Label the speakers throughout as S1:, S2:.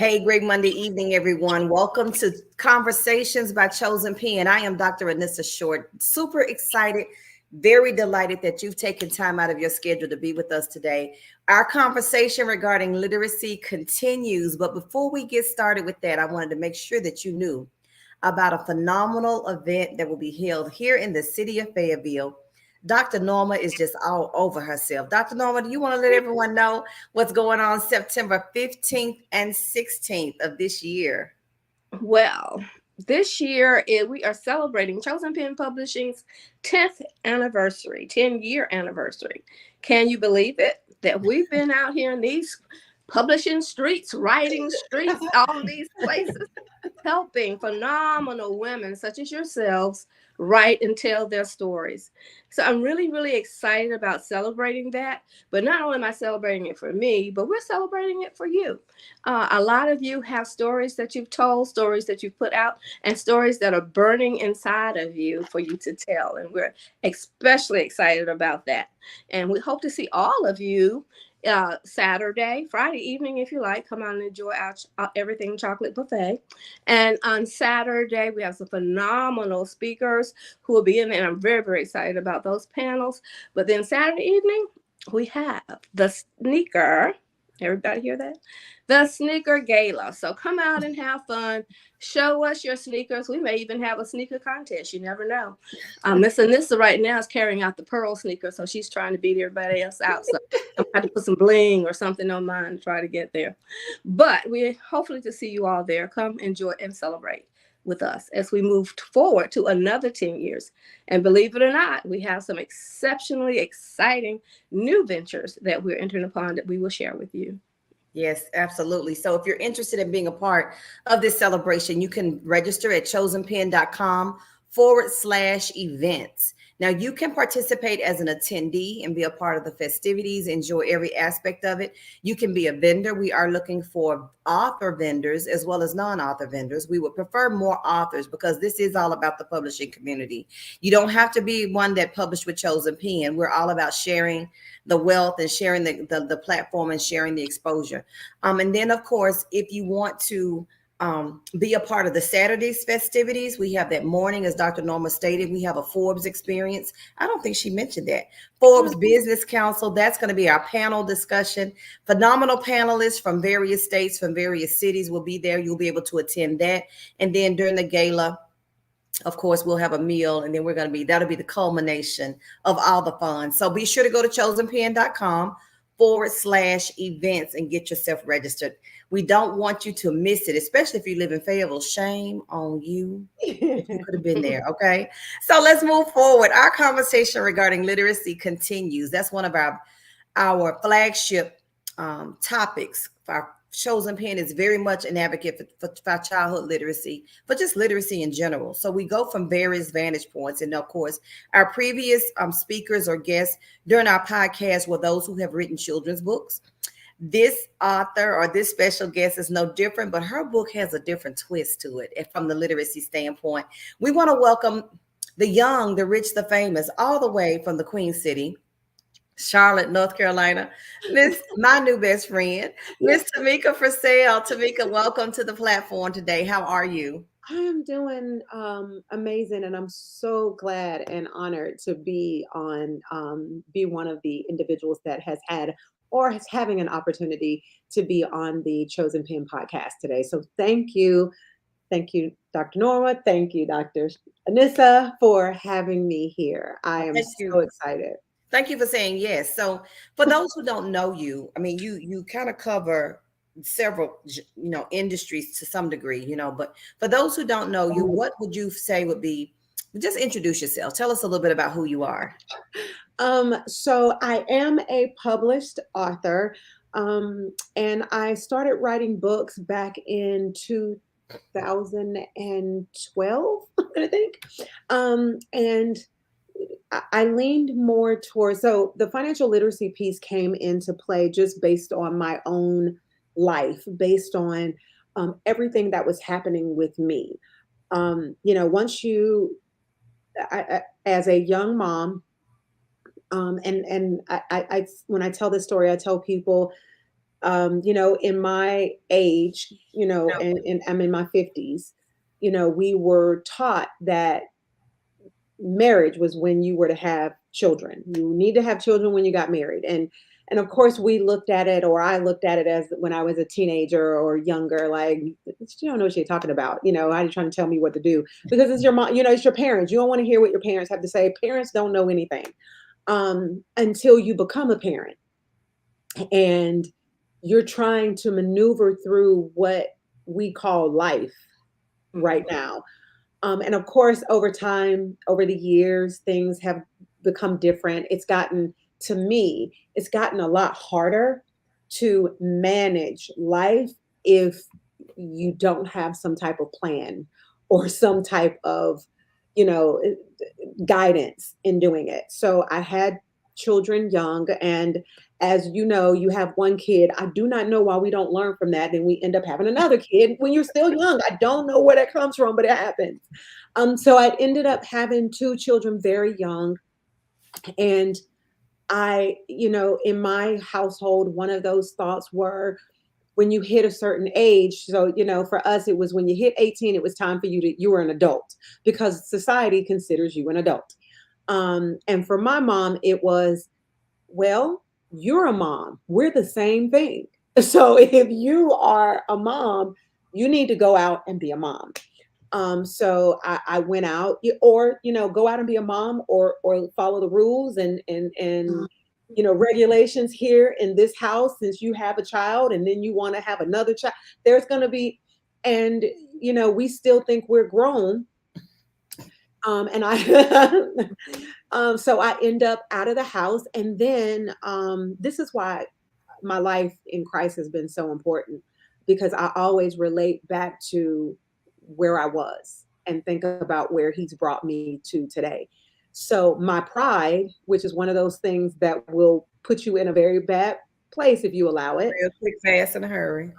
S1: Hey, great Monday evening, everyone. Welcome to Conversations by Chosen Pen. I am Dr. Anissa Short. Super excited, very delighted that you've taken time out of your schedule to be with us today. Our conversation regarding literacy continues, but before we get started with that, I wanted to make sure that you knew about a phenomenal event that will be held here in the city of Fayetteville. Dr. Norma is just all over herself. Dr. Norma, do you want to let everyone know what's going on September 15th and 16th of this year?
S2: Well, this year we are celebrating Chosen Pen Publishing's 10th anniversary, 10-year anniversary. Can you believe it? That we've been out here in these publishing streets, writing streets, all these places, helping phenomenal women such as yourselves write and tell their stories. So I'm really, really excited about celebrating that. But not only am I celebrating it for me, but we're celebrating it for you. A lot of you have stories that you've told, stories that you've put out, and stories that are burning inside of you for you to tell. And we're especially excited about that. And we hope to see all of you Saturday, Friday evening, if you like. Come out and enjoy our everything chocolate buffet. And on Saturday, we have some phenomenal speakers who will be in there. And I'm very, very excited about those panels. But then Saturday evening, we have the sneaker. Everybody hear that? The sneaker gala. So come out and have fun. Show us your sneakers. We may even have a sneaker contest. You never know. Miss Anissa right now is carrying out the pearl sneaker, so she's trying to beat everybody else out. So I'm going to put some bling or something on mine to try to get there. But we hopefully to see you all there. Come enjoy and celebrate with us as we move forward to another 10 years. And believe it or not, we have some exceptionally exciting new ventures that we're entering upon that we will share with you.
S1: Yes, absolutely. So if you're interested in being a part of this celebration, you can register at chosenpen.com/events. Now, you can participate as an attendee and be a part of the festivities, enjoy every aspect of it. You can be a vendor. We are looking for author vendors as well as non-author vendors. We would prefer more authors because this is all about the publishing community. You don't have to be one that published with Chosen Pen. We're all about sharing the wealth and sharing the platform and sharing the exposure. And then, of course, if you want to be a part of the Saturday's festivities, we have that morning, as Dr. Norma stated, we have a Forbes experience. I don't think she mentioned that. Forbes Business Council, that's going to be our panel discussion. Phenomenal panelists from various states, from various cities will be there. You'll be able to attend that. And then during the gala, of course, we'll have a meal, and then that'll be the culmination of all the fun. So be sure to go to chosenpen.com/events and get yourself registered. We don't want you to miss it, especially if you live in Fayetteville. Shame on you. You could have been there. Okay. So let's move forward. Our conversation regarding literacy continues. That's one of our flagship topics. Our Chosen Pen is very much an advocate for childhood literacy, but just literacy in general. So we go from various vantage points. And of course, our previous speakers or guests during our podcast were those who have written children's books. This author or this special guest is no different, but her book has a different twist to it from the literacy standpoint. We want to welcome the young, the rich, the famous, all the way from the Queen City, Charlotte, North Carolina. My new best friend, Miss Tomeka Purcell. Tamika, welcome to the platform today. How are you?
S3: I am doing amazing, and I'm so glad and honored to be one of the individuals that has had or is having an opportunity to be on the Chosen Pen podcast today. So thank you, Dr. Norma, thank you, Dr. Anissa, for having me here. I am
S1: Thank
S3: so
S1: you.
S3: excited.
S1: Thank you for saying yes. So, for those who don't know you, I mean, you kind of cover several, industries to some degree, but for those who don't know you, what would you say would be, just introduce yourself. Tell us a little bit about who you are.
S3: So I am a published author, and I started writing books back in 2012, I think. And I leaned more towards, so the financial literacy piece came into play just based on my own life, based on everything that was happening with me. Once as a young mom, and I when I tell this story, I tell people in my age, and I'm in my 50s, we were taught that marriage was when you were to have children. You need to have children when you got married. And of course we looked at it, or I looked at it, as when I was a teenager or younger, like, you don't know what you're talking about. How are you trying to tell me what to do? Because it's your mom, it's your parents. You don't want to hear what your parents have to say. Parents don't know anything until you become a parent. And you're trying to maneuver through what we call life right now. And of course, over time, over the years, things have become different. To me, it's gotten a lot harder to manage life if you don't have some type of plan or some type of, you know, guidance in doing it. So I had children young, and as you know, you have one kid. I do not know why we don't learn from that. Then we end up having another kid when you're still young. I don't know where that comes from, but it happens. So I ended up having two children very young. And in my household, one of those thoughts were, when you hit a certain age. So, for us, it was when you hit 18, it was time for you were an adult, because society considers you an adult. And for my mom, it was, well, you're a mom. We're the same thing. So if you are a mom, you need to go out and be a mom. So I went out, or go out and be a mom, or follow the rules and regulations here in this house. Since you have a child and then you want to have another child, there's going to be, and we still think we're grown. And I so I end up out of the house. And then this is why my life in Christ has been so important, because I always relate back to where I was and think about where he's brought me to today. So my pride, which is one of those things that will put you in a very bad place if you allow it.
S1: Real quick, fast, in a hurry.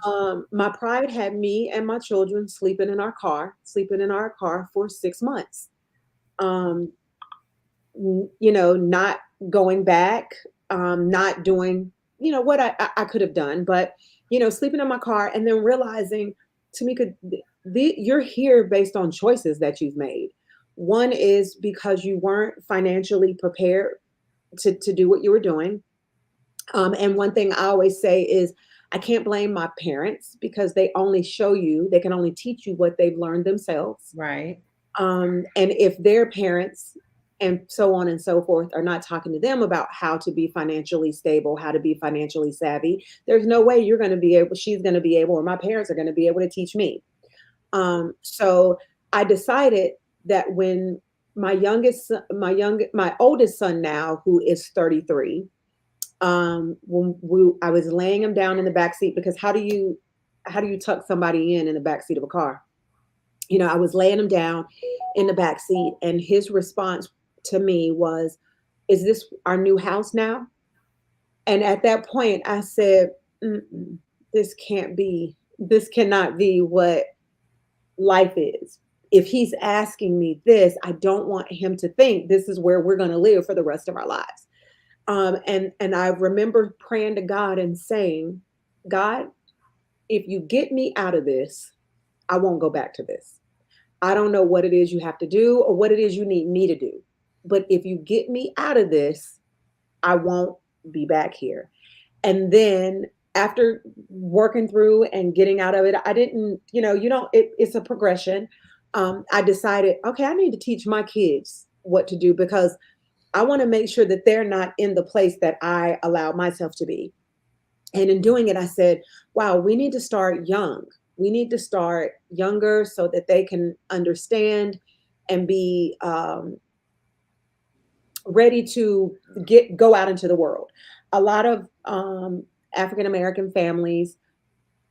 S3: My pride had me and my children sleeping in our car for 6 months. Um, not going back, not doing, what I could have done, but, sleeping in my car, and then realizing, Tomeka, you're here based on choices that you've made. One is because you weren't financially prepared to do what you were doing. And one thing I always say is, I can't blame my parents, because they can only teach you what they've learned themselves.
S1: Right.
S3: And if their parents and so on and so forth are not talking to them about how to be financially stable, how to be financially savvy, there's no way she's going to be able, or my parents are going to be able to teach me. So I decided that when my oldest son now, who is 33, I was laying him down in the back seat, because how do you tuck somebody in the back seat of a car? I was laying him down in the back seat, and his response to me was, "Is this our new house now?" And at that point I said, this cannot be what life is. If he's asking me this, I don't want him to think this is where we're going to live for the rest of our lives. And I remember praying to God and saying, God, if you get me out of this, I won't go back to this. I don't know what it is you have to do or what it is you need me to do. But if you get me out of this, I won't be back here. And then after working through and getting out of it, I didn't, it's a progression. I decided, okay, I need to teach my kids what to do, because I want to make sure that they're not in the place that I allowed myself to be. And in doing it, I said, wow, we need to start young. We need to start younger so that they can understand and be ready to go out into the world. A lot of African-American families,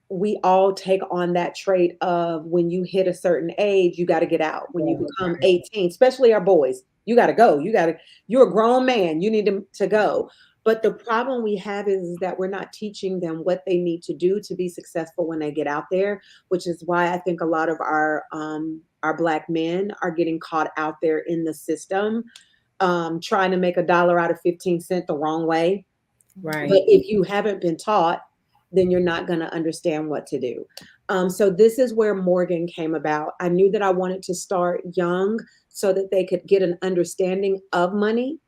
S3: we all take on that trait of, when you hit a certain age, you got to get out. When you become 18, especially our boys, you got to go. You're a grown man. You need to go. But the problem we have is that we're not teaching them what they need to do to be successful when they get out there, which is why I think a lot of our Black men are getting caught out there in the system, trying to make $1 out of 15 cents the wrong way.
S1: Right.
S3: But if you haven't been taught then you're not going to understand what to do. So this is where Morgan came about. I knew that I wanted to start young so that they could get an understanding of money,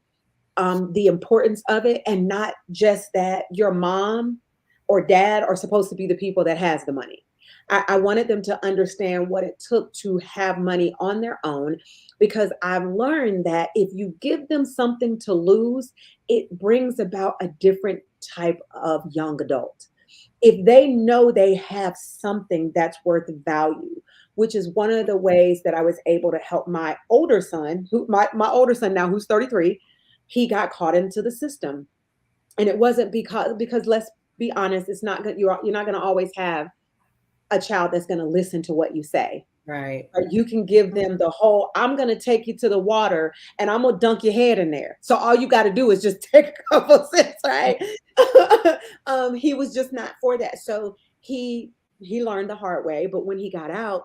S3: the importance of it, and not just that your mom or dad are supposed to be the people that has the money. I wanted them to understand what it took to have money on their own, because I've learned that if you give them something to lose, it brings about a different type of young adult. If they know they have something that's worth value, which is one of the ways that I was able to help my older son, my older son now, who's 33, he got caught into the system. And it wasn't because let's be honest, it's not good. You're not going to always have a child that's going to listen to what you say.
S1: Right.
S3: Or you can give them the whole, I'm going to take you to the water and I'm going to dunk your head in there. So all you got to do is just take a couple sips, right? He was just not for that. So he learned the hard way. But when he got out,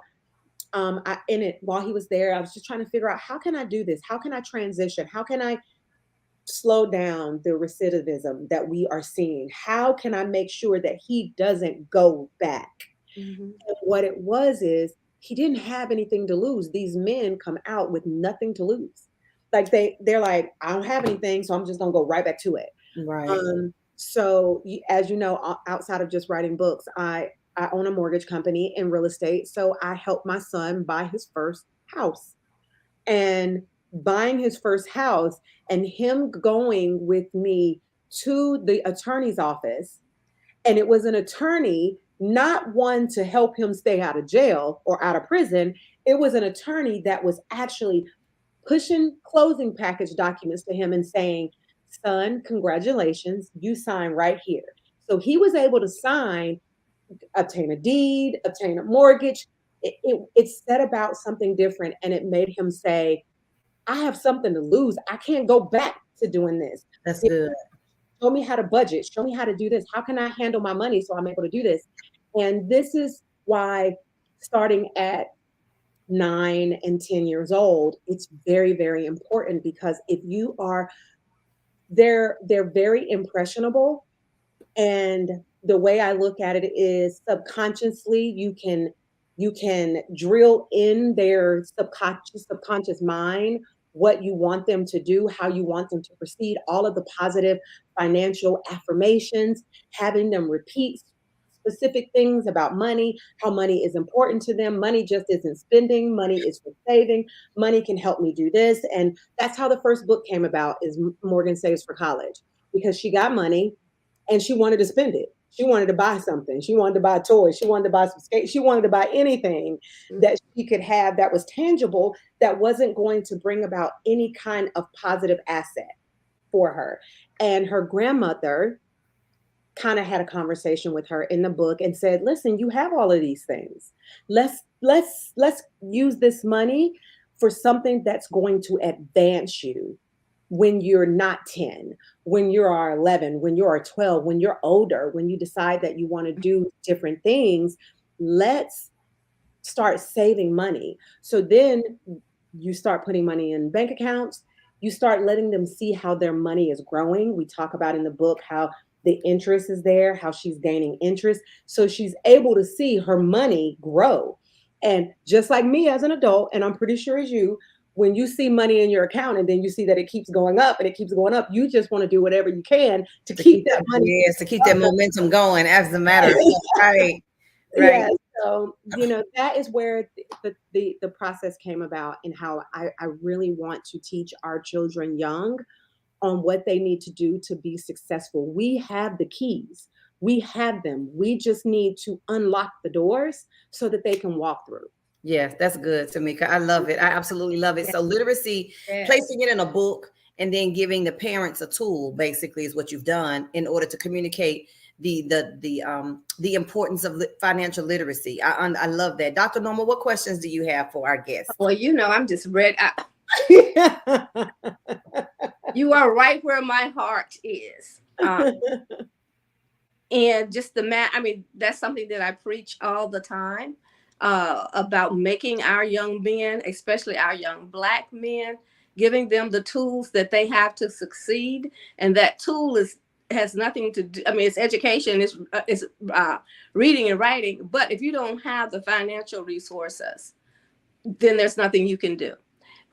S3: while he was there, I was just trying to figure out, how can I do this? How can I transition? How can I slow down the recidivism that we are seeing? How can I make sure that he doesn't go back?
S2: Mm-hmm.
S3: And what it was is, he didn't have anything to lose. These men come out with nothing to lose. Like they're like, I don't have anything, so I'm just gonna go right back to it.
S1: Right.
S3: So as you know, outside of just writing books, I own a mortgage company in real estate. So I helped my son buy his first house. And buying his first house and him going with me to the attorney's office, and it was an attorney, not one to help him stay out of jail or out of prison. It was an attorney that was actually pushing closing package documents to him and saying, son, congratulations, you sign right here. So he was able to sign, obtain a deed, obtain a mortgage. It set about something different, and it made him say, I have something to lose. I can't go back to doing this.
S1: That's good.
S3: Show me how to budget. Show me how to do this. How can I handle my money so I'm able to do this? And this is why, starting at 9 and 10 years old, it's very, very important, because if you are, they're very impressionable. And the way I look at it is, subconsciously, you can drill in their subconscious mind what you want them to do, how you want them to proceed, all of the positive financial affirmations, having them repeat specific things about money, how money is important to them. Money just isn't spending, money is for saving. Money can help me do this. And that's how the first book came about, is Morgan Saves for College, because she got money and she wanted to spend it. She wanted to buy something. She wanted to buy toys. She wanted to buy some skates. She wanted to buy anything that she could have that was tangible, that wasn't going to bring about any kind of positive asset for her. And her grandmother kind of had a conversation with her in the book and said, listen, you have all of these things. Let's use this money for something that's going to advance you when you're not 10, when you are 11, when you are 12, when you're older, when you decide that you want to do different things. Let's start saving money. So then you start putting money in bank accounts. You start letting them see how their money is growing. We talk about in the book how the interest is there, how she's gaining interest. So she's able to see her money grow. And just like me as an adult, and I'm pretty sure as you, when you see money in your account and then you see that it keeps going up and it keeps going up, you just want to do whatever you can to keep that money.
S1: Yes, to keep that momentum going, as a matter of fact. Right.
S3: Yeah. So, that is where the process came about, and how I really want to teach our children young on what they need to do to be successful. We have the keys. We have them. We just need to unlock the doors so that they can walk through.
S1: Yes, that's good, Tomeka. I love it. I absolutely love it. So literacy, placing it in a book and then giving the parents a tool, basically, is what you've done in order to communicate the importance of financial literacy. I love that. Dr. Norma, what questions do you have for our guests?
S2: Well, I'm just ready. You are right where my heart is. And just that's something that I preach all the time, about making our young men, especially our young Black men, giving them the tools that they have to succeed. And that tool is has nothing to do. I mean, it's education, it's reading and writing. But if you don't have the financial resources, then there's nothing you can do.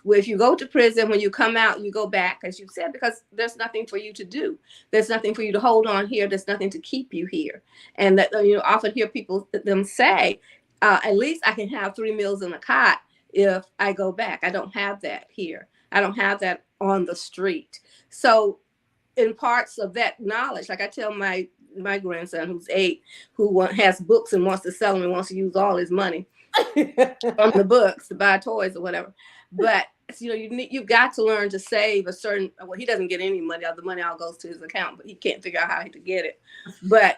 S2: If you go to prison, when you come out, you go back, as you said, because there's nothing for you to do. There's nothing for you to hold on here. There's nothing to keep you here. And that, often hear people them say, at least I can have 3 meals in a cot if I go back. I don't have that here. I don't have that on the street. So in parts of that knowledge, like I tell my grandson who's 8, who has books and wants to sell them and wants to use all his money from the books to buy toys or whatever. But you've got to learn to save a certain. Well, he doesn't get any money. The money all goes to his account, but he can't figure out how to get it. But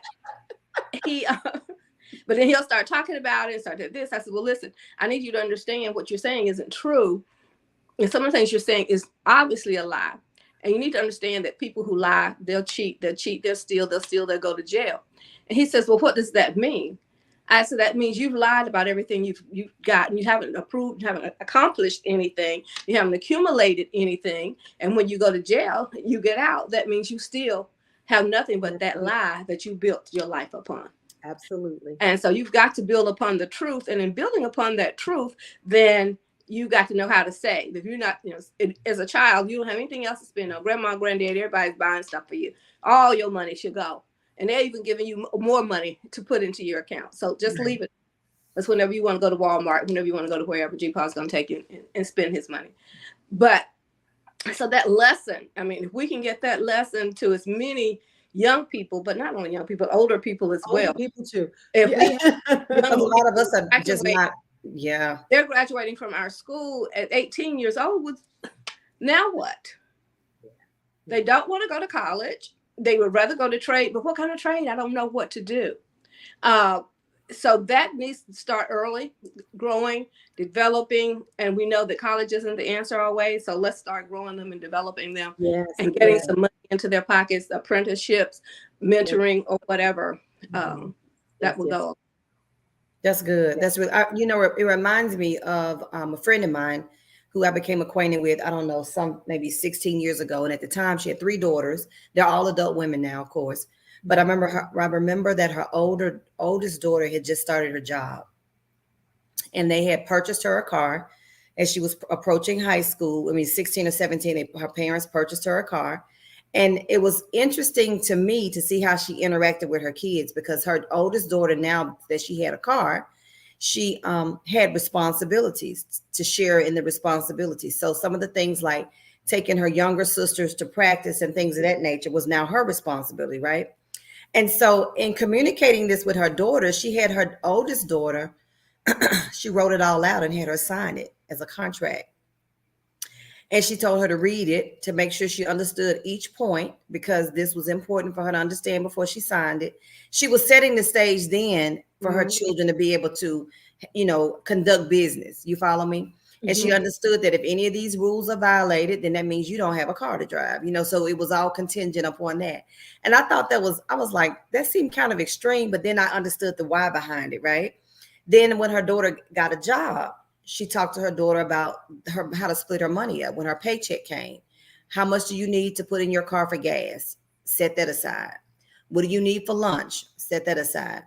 S2: but then he'll start talking about it and start to this. I said, well, listen, I need you to understand what you're saying isn't true, and some of the things you're saying is obviously a lie. And you need to understand that people who lie, they'll cheat, they'll steal, they'll go to jail. And he says, well, what does that mean? I said, that means you've lied about everything you've got, and you haven't approved, you haven't accomplished anything, you haven't accumulated anything. And when you go to jail, you get out. That means you still have nothing but that lie that you built your life upon.
S3: Absolutely.
S2: And so you've got to build upon the truth. And in building upon that truth, then you got to know how to save. If you're not, as a child, you don't have anything else to spend on. Grandma, granddad, everybody's buying stuff for you. All your money should go. And they're even giving you more money to put into your account. So just leave it. That's whenever you want to go to Walmart, whenever you want to go to wherever G-Paw's going to take you and spend his money. But so that lesson, I mean, if we can get that lesson to as many young people, but not only young people, older people as well.
S3: People too.
S2: If we have
S1: a lot of us are just not. Yeah.
S2: They're graduating from our school at 18 years old. Now what? They don't want to go to college. They would rather go to trade, but what kind of trade? I don't know what to do. So that needs to start early, growing, developing, and we know that college isn't the answer always. So let's start growing them and developing them, and getting some money into their pockets, apprenticeships, mentoring, or whatever that will go.
S1: That's good. That's really, it reminds me of a friend of mine who I became acquainted with, I don't know, maybe 16 years ago. And at the time she had 3 daughters. They're all adult women now, of course. But I remember that her oldest daughter had just started her job. And they had purchased her a car as she was approaching high school. I mean, 16 or 17, her parents purchased her a car. And it was interesting to me to see how she interacted with her kids, because her oldest daughter, now that she had a car, she had responsibilities to share in the responsibilities. So some of the things like taking her younger sisters to practice and things of that nature was now her responsibility, right? And so in communicating this with her daughter, she had her oldest daughter, she wrote it all out and had her sign it as a contract. And she told her to read it to make sure she understood each point, because this was important for her to understand before she signed it. She was setting the stage then for her children to be able to, conduct business. You follow me? And she understood that if any of these rules are violated, then that means you don't have a car to drive, so it was all contingent upon that. And I thought I was like, that seemed kind of extreme, but then I understood the why behind it, right? Then when her daughter got a job, she talked to her daughter about how to split her money up when her paycheck came. How much do you need to put in your car for gas? Set that aside. What do you need for lunch? Set that aside.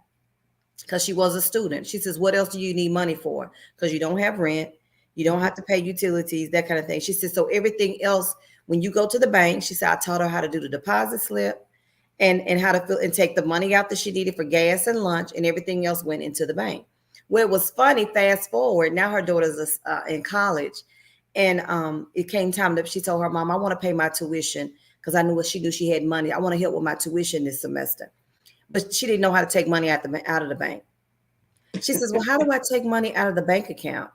S1: Because she was a student. She says, what else do you need money for? Because you don't have rent. You don't have to pay utilities, that kind of thing. She said, so everything else, when you go to the bank, she said, I taught her how to do the deposit slip and how to fill and take the money out that she needed for gas and lunch, and everything else went into the bank. Well, it was funny, fast forward, now her daughter's in college, and it came time that she told her mom, I want to pay my tuition, because I knew she knew she had money. I want to help with my tuition this semester. But she didn't know how to take money out of the bank. She says, well, how do I take money out of the bank account?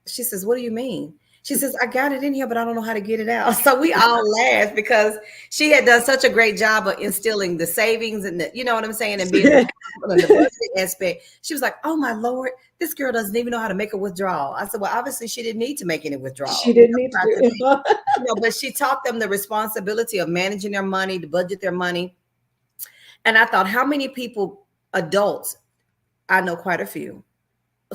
S1: She says, what do you mean? She says, I got it in here, but I don't know how to get it out. So we all laughed because she had done such a great job of instilling the savings and the, you know what I'm saying? And being in the budget aspect. She was like, oh my Lord, this girl doesn't even know how to make a withdrawal. I said, well, obviously she didn't need to make any withdrawal.
S3: She didn't need to.
S1: But she taught them the responsibility of managing their money, to budget their money. And I thought, how many people, adults, I know quite a few,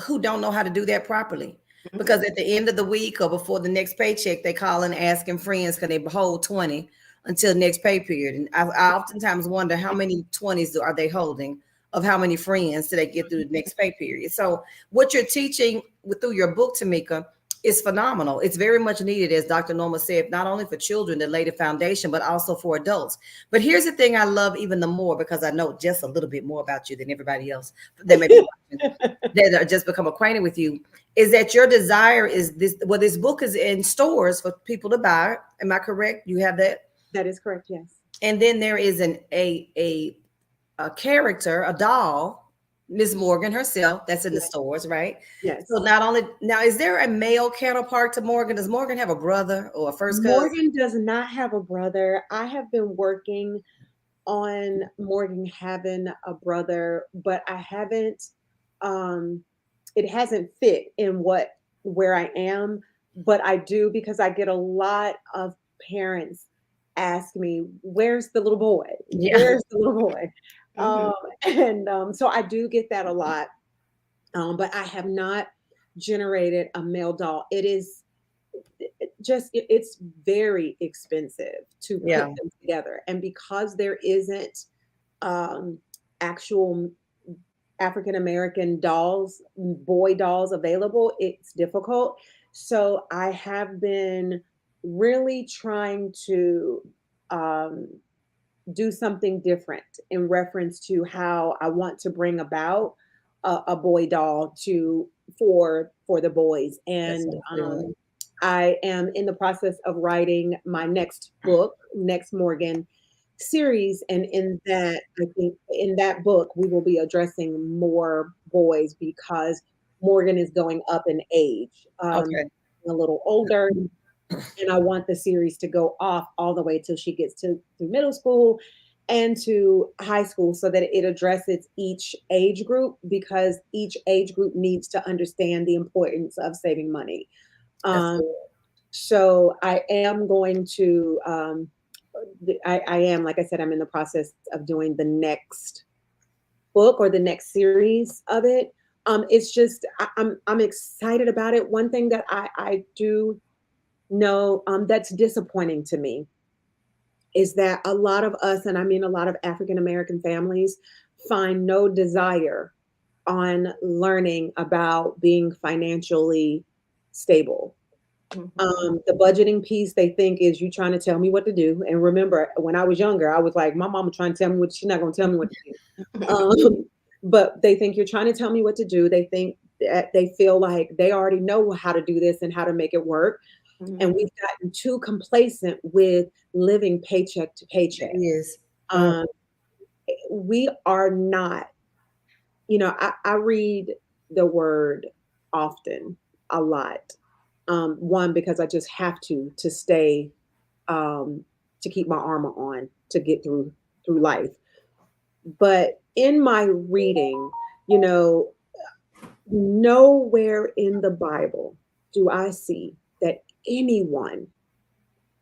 S1: who don't know how to do that properly. Because at the end of the week or before the next paycheck, they call and asking friends, can they hold 20 until next pay period. And I oftentimes wonder how many 20s are they holding of how many friends till they get through the next pay period. So what you're teaching through your book, Tomeka, is phenomenal. It's very much needed, as Dr. Norma said, not only for children to lay the foundation, but also for adults. But here's the thing I love even the more, because I know just a little bit more about you than everybody else that may be watching, that are just become acquainted with you, is that your desire is this. Well, this book is in stores for people to buy. Am I correct? You have that?
S3: That is correct. Yes.
S1: And then there is a character, a doll, Miss Morgan herself, that's in the stores, right?
S3: Yes.
S1: So not only now, is there a male counterpart to Morgan? Does Morgan have a brother or a first cousin?
S3: Morgan does not have a brother. I have been working on Morgan having a brother, but I haven't. It hasn't fit in where I am, but I do, because I get a lot of parents ask me, "Where's the little boy?
S1: Yeah.
S3: Where's the little boy?"
S2: Mhm.
S3: So I do get that a lot, but I have not generated a male doll. It's very expensive to put
S1: Yeah.
S3: them together, and because there isn't actual African American dolls, boy dolls available, it's difficult. So I have been really trying to um, do something different in reference to how I want to bring about a boy doll for the boys.
S1: That
S3: And
S1: sounds good.
S3: I am in the process of writing my next book, Next Morgan series. And in that, I think in that book, we will be addressing more boys, because Morgan is going up in age,
S1: Okay.
S3: a little older. And I want the series to go off all the way till she gets to middle school and to high school, so that it addresses each age group, because each age group needs to understand the importance of saving money.
S1: That's
S3: Um,
S1: good.
S3: so I am going to, I am, like I said, I'm in the process of doing the next book or the next series of it. It's just, I'm excited about it. One thing that I do know, that's disappointing to me, is that a lot of us, and I mean a lot of African American families, find no desire on learning about being financially stable.
S2: Mhm.
S3: The budgeting piece, they think, is you trying to tell me what to do. And remember, when I was younger, I was like, my mama trying to tell me what, she's not going to tell me what to do. But they think you're trying to tell me what to do. They think that they feel like they already know how to do this and how to make it work. And
S2: Mhm.
S3: we've gotten too complacent with living paycheck to
S1: It
S3: paycheck.
S1: is.
S3: Um, we are not, I read the word often, a lot. One, because I just have to stay, to keep my armor on to get through life. But in my reading, you know, nowhere in the Bible do I see that anyone,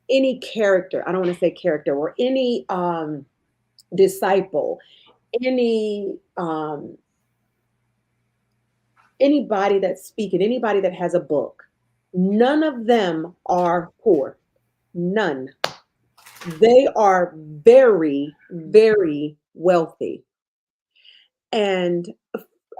S3: any character, I don't want to say character, or any disciple, any anybody that's speaking, anybody that has a book, none of them are poor. None. They are very, very wealthy. And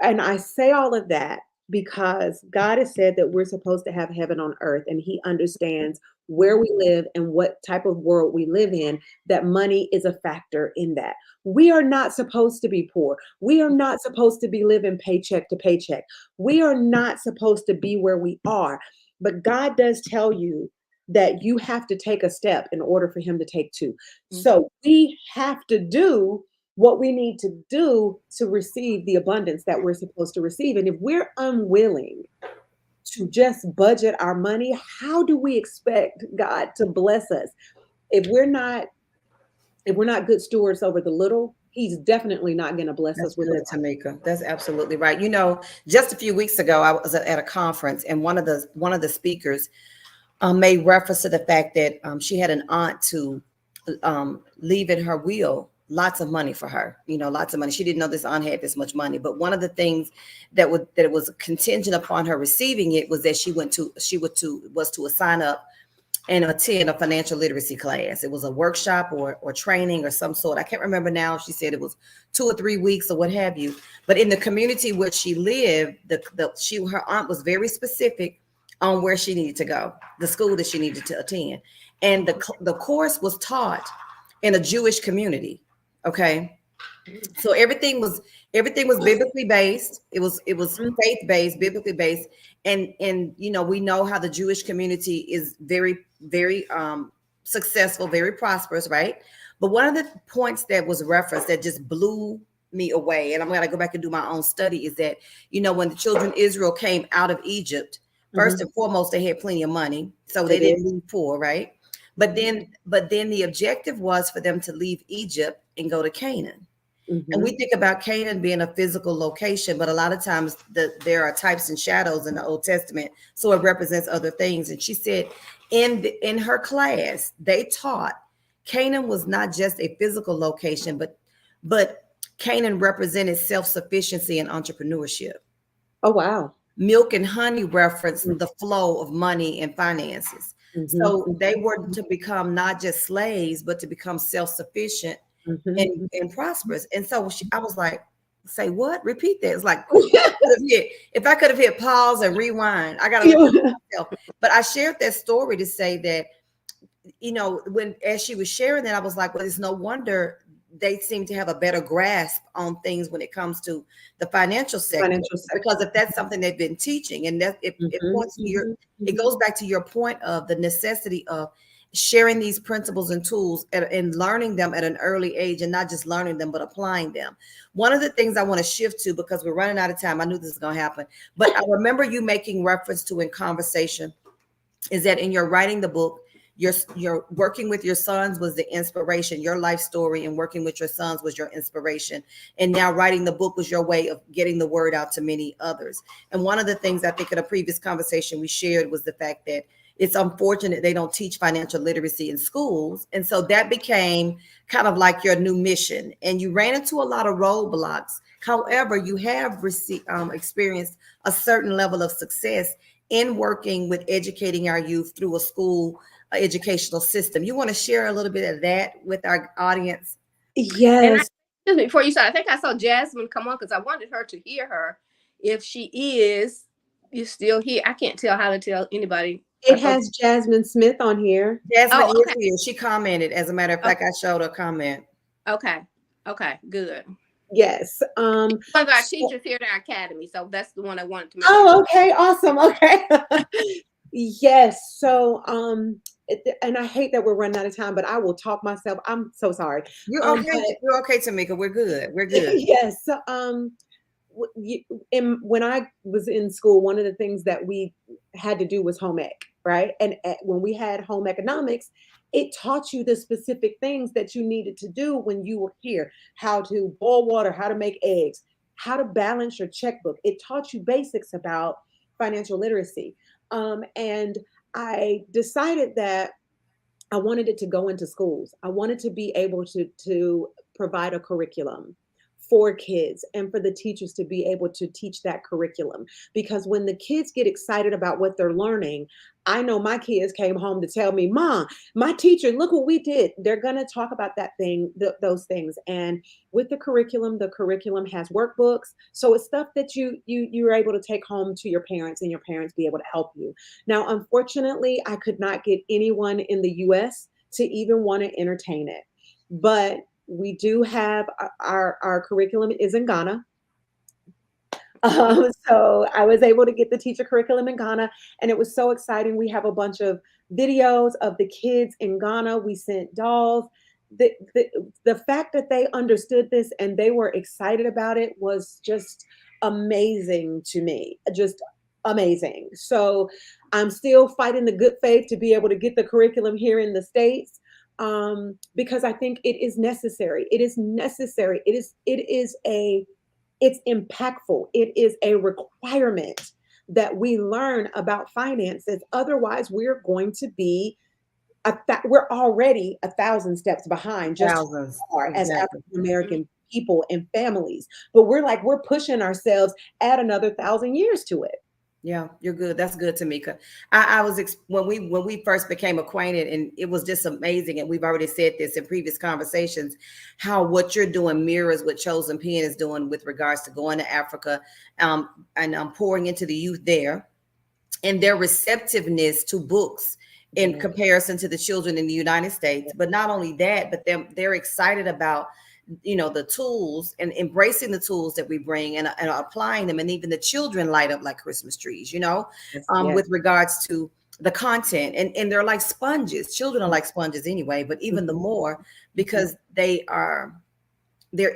S3: and I say all of that because God has said that we're supposed to have heaven on earth, and He understands where we live and what type of world we live in, that money is a factor in that. We are not supposed to be poor. We are not supposed to be living paycheck to paycheck. We are not supposed to be where we are. But God does tell you that you have to take a step in order for Him to take two. So we have to do what we need to do to receive the abundance that we're supposed to receive. And if we're unwilling to just budget our money, how do we expect God to bless us? If we're not good stewards over the little, He's definitely not going to bless
S1: That's
S3: us with a
S1: good,
S3: lot.
S1: Tamika. That's absolutely right. You know, just a few weeks ago, I was at a conference, and one of the speakers made reference to the fact that she had an aunt to leave in her will lots of money for her. You know, lots of money. She didn't know this aunt had this much money, but one of the things that it was contingent upon her receiving it was that she was to sign up and attend a financial literacy class. It was a workshop or training or some sort. I can't remember now. She said it was 2 or 3 weeks or what have you. But in the community where she lived, her aunt was very specific on where she needed to go, the school that she needed to attend, and the course was taught in a Jewish community. Okay, so everything was biblically based. It was faith based, biblically based, and we know how the Jewish community is very successful, very prosperous, right? But one of the points that was referenced that just blew me away, and I'm gonna go back and do my own study, is that when the children of Israel came out of Egypt, first and foremost they had plenty of money, so they didn't leave poor, right? But then the objective was for them to leave Egypt and go to Canaan. And we think about Canaan being a physical location, but a lot of times there are types and shadows in the Old Testament, so it represents other things. And she said in her class, they taught Canaan was not just a physical location, but Canaan represented self-sufficiency and entrepreneurship.
S3: Oh, wow.
S1: Milk and honey referenced the flow of money and finances. So they were to become not just slaves, but to become self-sufficient and prosperous. And so I was like, say what? Repeat that. It's like, if I could have hit pause and rewind, I got to look at myself. But I shared that story to say that, as she was sharing that, I was like, well, it's no wonder they seem to have a better grasp on things when it comes to the financial sector. Because if that's something they've been teaching, and that it points to it goes back to your point of the necessity of sharing these principles and tools and learning them at an early age, and not just learning them, but applying them. One of the things I want to shift to, because we're running out of time, I knew this was going to happen, but I remember you making reference to in conversation, is that in your writing the book, your working with your sons was the inspiration. Your life story and working with your sons was your inspiration. And now writing the book was your way of getting the word out to many others. And one of the things I think in a previous conversation we shared was the fact that it's unfortunate they don't teach financial literacy in schools. And so that became kind of like your new mission. And you ran into a lot of roadblocks. However, you have experienced a certain level of success in working with educating our youth through a school educational system. You want to share a little bit of that with our audience?
S3: Yes.
S2: And before you start, I think I saw Jasmine come on because I wanted her to hear her. If she is, you still here. I can't tell how to tell anybody.
S3: It has Jasmine Smith on here.
S1: Jasmine is here. She commented. As a matter of fact, I showed her comment.
S2: Okay, good.
S3: Yes.
S2: One of our teachers here at our academy, so that's the one I wanted to make.
S3: Oh, okay, awesome. Okay. Yes. So, and I hate that we're running out of time, but I will talk myself. I'm so sorry.
S1: You're okay. You're okay, Tomeka. We're good. We're good.
S3: Yes. When I was in school, one of the things that we had to do was home ec, right? And when we had home economics, it taught you the specific things that you needed to do when you were here: how to boil water, how to make eggs, how to balance your checkbook. It taught you basics about financial literacy. And I decided that I wanted it to go into schools. I wanted to be able to provide a curriculum for kids and for the teachers to be able to teach that curriculum. Because when the kids get excited about what they're learning, I know my kids came home to tell me, Mom, my teacher, look what we did. They're going to talk about that thing, those things. And with the curriculum has workbooks. So it's stuff that you're able to take home to your parents, and your parents be able to help you. Now, unfortunately, I could not get anyone in the US to even want to entertain it. But we do have our curriculum is in Ghana. So I was able to get the teacher curriculum in Ghana, and it was so exciting. We have a bunch of videos of the kids in Ghana. We sent dolls. The fact that they understood this and they were excited about it was just amazing to me. Just amazing. So I'm still fighting the good faith to be able to get the curriculum here in the States. Because I think it is necessary. It is necessary. It's impactful. It is a requirement that we learn about finances. Otherwise, we're going to be we're already 1,000 steps behind just as African American people and families. But we're pushing ourselves, add another 1,000 years to it.
S1: Yeah, you're good. That's good, Tamika. I was when we first became acquainted, and it was just amazing. And we've already said this in previous conversations, how what you're doing mirrors what Chosen Pen is doing with regards to going to Africa, and pouring into the youth there, and their receptiveness to books in
S3: Yeah.
S1: comparison to the children in the United States. But not only that, but they're excited about, the tools and embracing the tools that we bring, and applying them. And even the children light up like Christmas trees,
S3: Yes. Yes.
S1: with regards to the content. And they're like sponges. Children are like sponges anyway, but even the more, because they're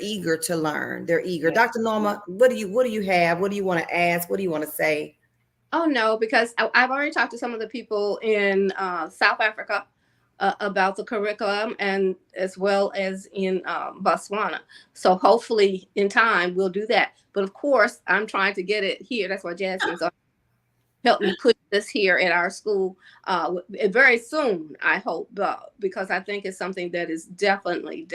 S1: eager to learn. They're eager.
S3: Yes.
S1: Dr. Norma, what do you have? What do you want to ask? What do you want to say?
S2: Oh no, because I've already talked to some of the people in South Africa about the curriculum, and as well as in Botswana. So hopefully in time we'll do that. But of course, I'm trying to get it here. That's why Jasmine's help me push this here at our school very soon, I hope, because I think it's something that is definitely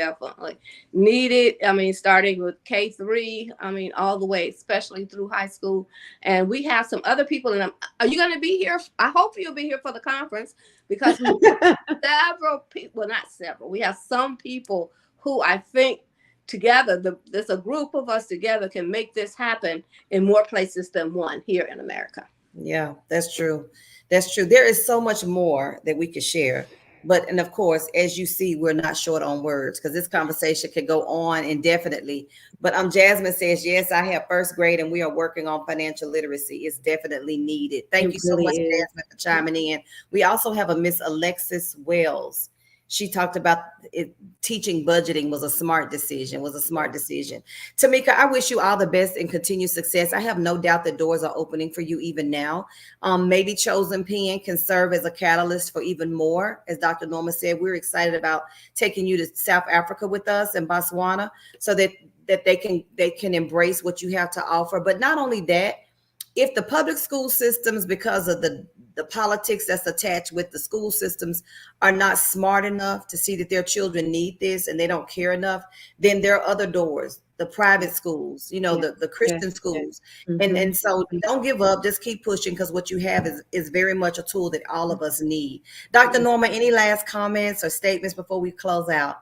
S2: needed. I mean, starting with K3, I mean, all the way, especially through high school. And we have some other people. And are you going to be here? I hope you'll be here for the conference, because we have several people, well, not several, we have some people who I think together, there's a group of us together can make this happen in more places than one here in America.
S1: Yeah, that's true. That's true. There is so much more that we could share. And of course, as you see, we're not short on words, because this conversation could go on indefinitely. But Jasmine says, yes, I have first grade and we are working on financial literacy. It's definitely needed. Thank
S3: It
S1: you so
S3: really
S1: much,
S3: is.
S1: Jasmine, for chiming in. We also have a Miss Alexis Wells. She talked about teaching budgeting was a smart decision, Tamika, I wish you all the best and continued success. I have no doubt that doors are opening for you even now. Maybe Chosen Pen can serve as a catalyst for even more. As Dr. Norma said, we're excited about taking you to South Africa with us and Botswana, so that they can embrace what you have to offer. But not only that, if the public school systems, because of the politics that's attached with the school systems, are not smart enough to see that their children need this and they don't care enough, then there are other doors, the private schools, the Christian schools. And so don't give up, just keep pushing, because what you have is very much a tool that all of us need. Dr. Norma, any last comments or statements before we close out?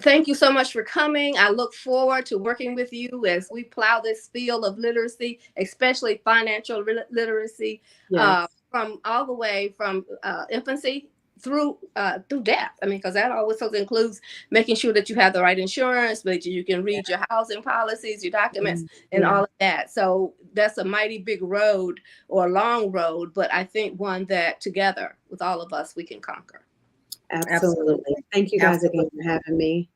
S2: Thank you so much for coming. I look forward to working with you as we plow this field of literacy, especially financial literacy,
S3: Yes.
S2: from all the way from infancy through death. I mean, because that also includes making sure that you have the right insurance, that you can read your housing policies, your documents, and all of that. So that's a mighty big road, or a long road, but I think one that together with all of us we can conquer.
S3: Absolutely. Thank you guys again for having me.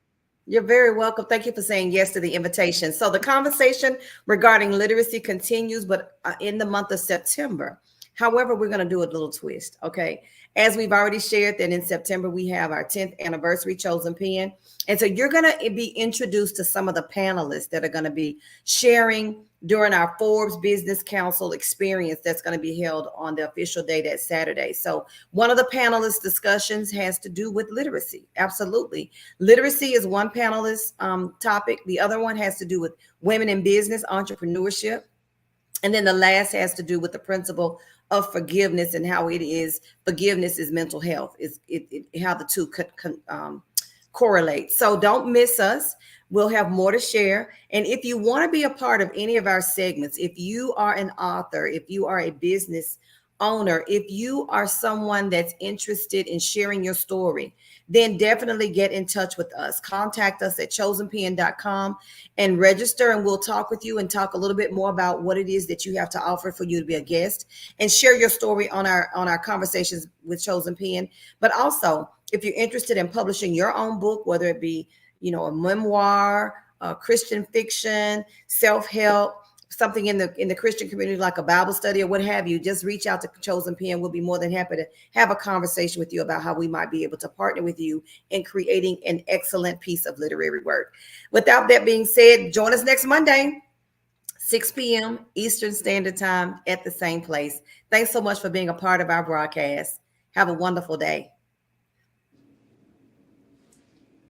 S1: You're very welcome. Thank you for saying yes to the invitation. So the conversation regarding literacy continues, but in the month of September. However, we're going to do a little twist. Okay. As we've already shared, that in September, we have our 10th anniversary Chosen Pen. And so you're going to be introduced to some of the panelists that are going to be sharing during our Forbes Business Council experience that's going to be held on the official day, that Saturday. So one of the panelist discussions has to do with literacy. Absolutely. Literacy is one panelist topic. The other one has to do with women in business, entrepreneurship. And then the last has to do with the principle of forgiveness, and how forgiveness is mental health, how the two could correlate. So don't miss us. We'll have more to share. And if you want to be a part of any of our segments, if you are an author, if you are a business owner, if you are someone that's interested in sharing your story, then definitely get in touch with us. Contact us at chosenpen.com and register, and we'll talk with you and talk a little bit more about what it is that you have to offer for you to be a guest, and share your story on our conversations with Chosen Pen. But also, if you're interested in publishing your own book, whether it be a memoir, Christian fiction, self-help, something in the Christian community like a Bible study or what have you, just reach out to Chosen Pen. We'll be more than happy to have a conversation with you about how we might be able to partner with you in creating an excellent piece of literary work. Without that being said, join us next Monday, 6 p.m. Eastern Standard Time at the same place. Thanks so much for being a part of our broadcast. Have a wonderful day.